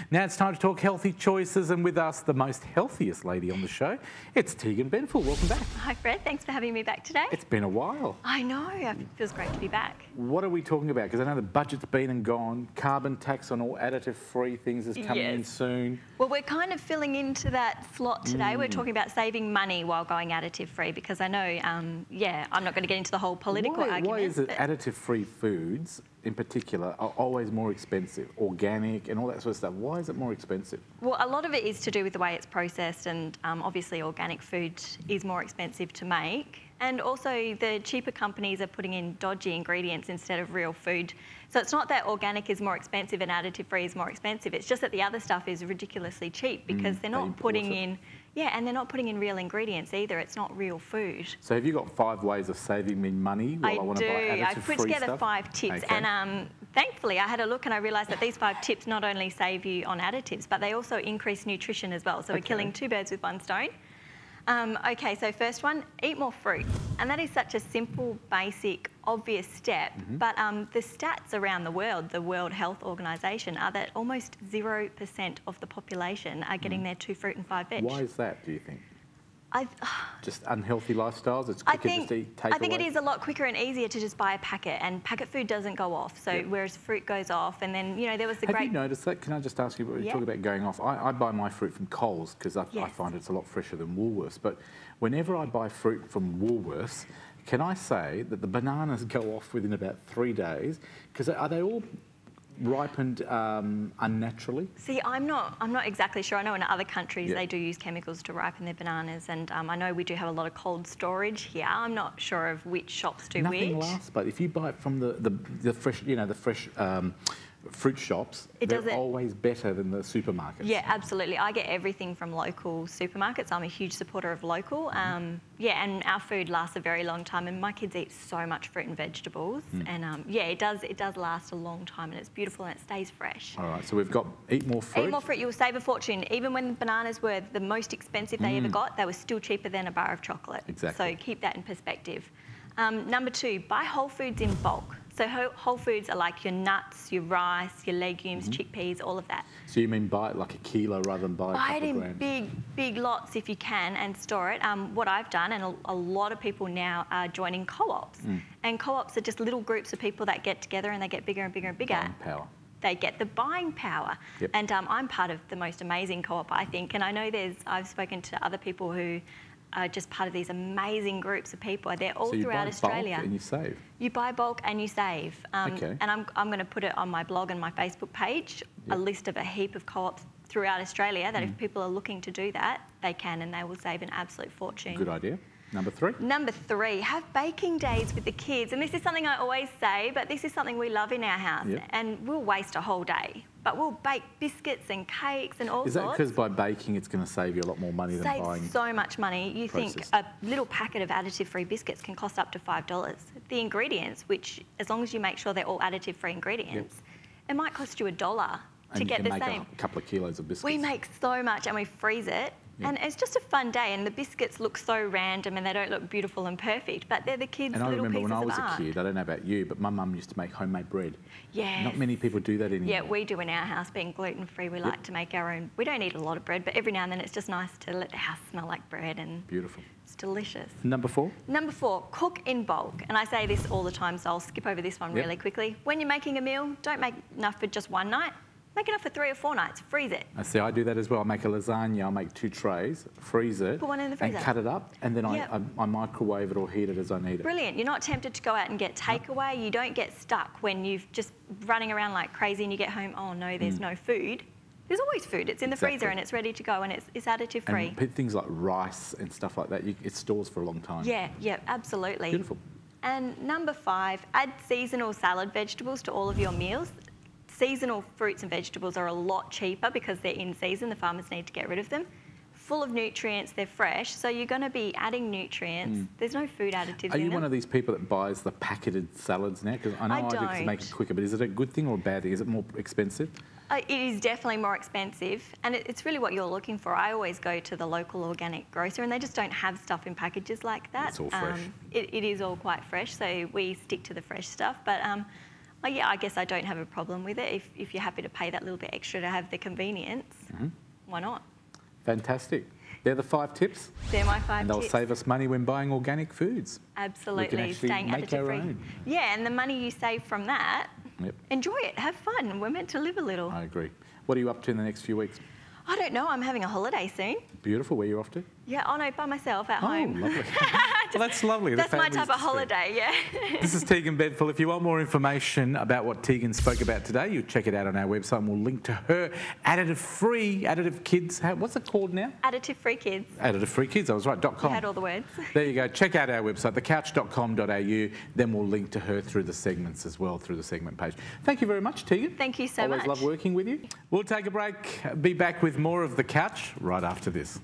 Now it's time to talk healthy choices, and with us, the most healthiest lady on the show, it's Tegan Benfell. Welcome back. Hi Fred, thanks for having me back today. It's been a while. I know, it feels great to be back. What are we talking about? Because I know the budget's been and gone. Carbon tax on all additive-free things is coming in soon. Well, we're kind of filling into that slot today. We're talking about saving money while going additive-free, because I know, I'm not going to get into the whole political argument. Why is it additive-free foods in particular are always more expensive, organic and all that sort of stuff? Why is it more expensive? Well, a lot of it is to do with the way it's processed, and obviously organic food is more expensive to make. And also the cheaper companies are putting in dodgy ingredients instead of real food. So it's not that organic is more expensive and additive-free is more expensive. It's just that the other stuff is ridiculously cheap because they're not putting in... Yeah, and they're not putting in real ingredients either. It's not real food. So have you got 5 ways of saving me money while I want to buy additive-free stuff? I put together 5 tips, and thankfully I had a look and I realised that these 5 tips not only save you on additives, but they also increase nutrition as well. So we're killing 2 birds with 1 stone. Okay, so first one, eat more fruit. And that is such a simple, basic, obvious step, but the stats around the World Health Organization, are that almost 0% of the population are getting their 2 fruit and 5 veg. Why is that, do you think? Just unhealthy lifestyles? It's quicker just to take I think it is a lot quicker and easier to just buy a packet, and packet food doesn't go off, so whereas fruit goes off, and then, you know, there was the Have you noticed that? Can I just ask you, you talk about going off, I buy my fruit from Coles because I find it's a lot fresher than Woolworths, but whenever I buy fruit from Woolworths, can I say that the bananas go off within about 3 days? Because are they all ripened unnaturally? See, I'm not exactly sure. I know in other countries they do use chemicals to ripen their bananas, and I know we do have a lot of cold storage here. I'm not sure of which shops do which. Nothing lasts, but if you buy it from the fresh, you know, the fresh fruit shops, they're always better than the supermarkets. Yeah, absolutely. I get everything from local supermarkets. I'm a huge supporter of local. Yeah, and our food lasts a very long time, and my kids eat so much fruit and vegetables, and yeah, it does last a long time, and it's beautiful and it stays fresh. All right, so we've got eat more fruit. Eat more fruit, you'll save a fortune. Even when bananas were the most expensive they ever got, they were still cheaper than a bar of chocolate. Exactly. So keep that in perspective. Number 2, buy whole foods in bulk. So whole foods are like your nuts, your rice, your legumes, chickpeas, all of that. So you mean buy it like a kilo rather than buy a couple of grams? Buy it in big lots if you can, and store it. What I've done, and a lot of people now are joining co-ops. And co-ops are just little groups of people that get together and they get bigger and bigger and bigger. Buying power. They get the buying power. And I'm part of the most amazing co-op, I think. And I know I've spoken to other people who are just part of these amazing groups of people. They're all throughout Australia. Bulk and you save. You buy bulk and you save. And I'm going to put it on my blog and my Facebook page, a list of a heap of co-ops throughout Australia that if people are looking to do that, they can, and they will save an absolute fortune. Good idea. Number 3? Number 3, have baking days with the kids. And this is something I always say, but this is something we love in our house. And we'll waste a whole day, but we'll bake biscuits and cakes and all sorts. Is that because by baking it's going to save you a lot more money than buying? Saves so much money. You think a little packet of additive-free biscuits can cost up to $5. The ingredients, which as long as you make sure they're all additive-free ingredients, it might cost you $1 to get the same. And you can make a couple of kilos of biscuits. We make so much and we freeze it. And it's just a fun day, and the biscuits look so random and they don't look beautiful and perfect, but they're the kids' little pieces of art. And I remember when I was a kid, I don't know about you, but my mum used to make homemade bread. Yeah. Not many people do that anymore. Yeah, we do in our house. Being gluten-free, we like to make our own. We don't eat a lot of bread, but every now and then it's just nice to let the house smell like bread, and beautiful. It's delicious. Number 4? Number 4, cook in bulk. And I say this all the time, so I'll skip over this one really quickly. When you're making a meal, don't make enough for just one night. Make enough for 3 or 4 nights. Freeze it. I see. I do that as well. I make a lasagna. I'll make 2 trays, freeze it, put one in the freezer, and cut it up, and then I microwave it or heat it as I need it. Brilliant. You're not tempted to go out and get takeaway. You don't get stuck when you've just running around like crazy and you get home. Oh no, there's no food. There's always food. It's in the freezer and it's ready to go, and it's additive free. And things like rice and stuff like that, it stores for a long time. Yeah, absolutely. Beautiful. And number 5, add seasonal salad vegetables to all of your meals. Seasonal fruits and vegetables are a lot cheaper because they're in season. The farmers need to get rid of them. Full of nutrients, they're fresh, so you're going to be adding nutrients. There's no food additives in them. Are you one of these people that buys the packeted salads now? Because I know I do because it makes it quicker, but is it a good thing or a bad thing? Is it more expensive? It is definitely more expensive, and it's really what you're looking for. I always go to the local organic grocer, and they just don't have stuff in packages like that. It's all fresh. It is all quite fresh, so we stick to the fresh stuff. But Oh yeah, I guess I don't have a problem with it. If you're happy to pay that little bit extra to have the convenience, why not? Fantastic. They're the 5 tips. They're my 5 tips. And they'll save us money when buying organic foods. Absolutely. We can actually Staying make our additive-free. own. Yeah, and the money you save from that, enjoy it, have fun. We're meant to live a little. I agree. What are you up to in the next few weeks? I don't know. I'm having a holiday soon. Beautiful. Where are you off to? Yeah, oh no, by myself at home. Oh, lovely. Well, that's lovely. That's my type of holiday, yeah. This is Tegan Benfell. If you want more information about what Tegan spoke about today, you check it out on our website, and we'll link to her additive-free, additive kids. What's it called now? Additive-free kids. Additive-free kids. I was right. .com. You had all the words. There you go. Check out our website, thecouch.com.au. Then we'll link to her through the segments as well, through the segment page. Thank you very much, Tegan. Thank you so much. Always love working with you. We'll take a break. Be back with more of The Couch right after this.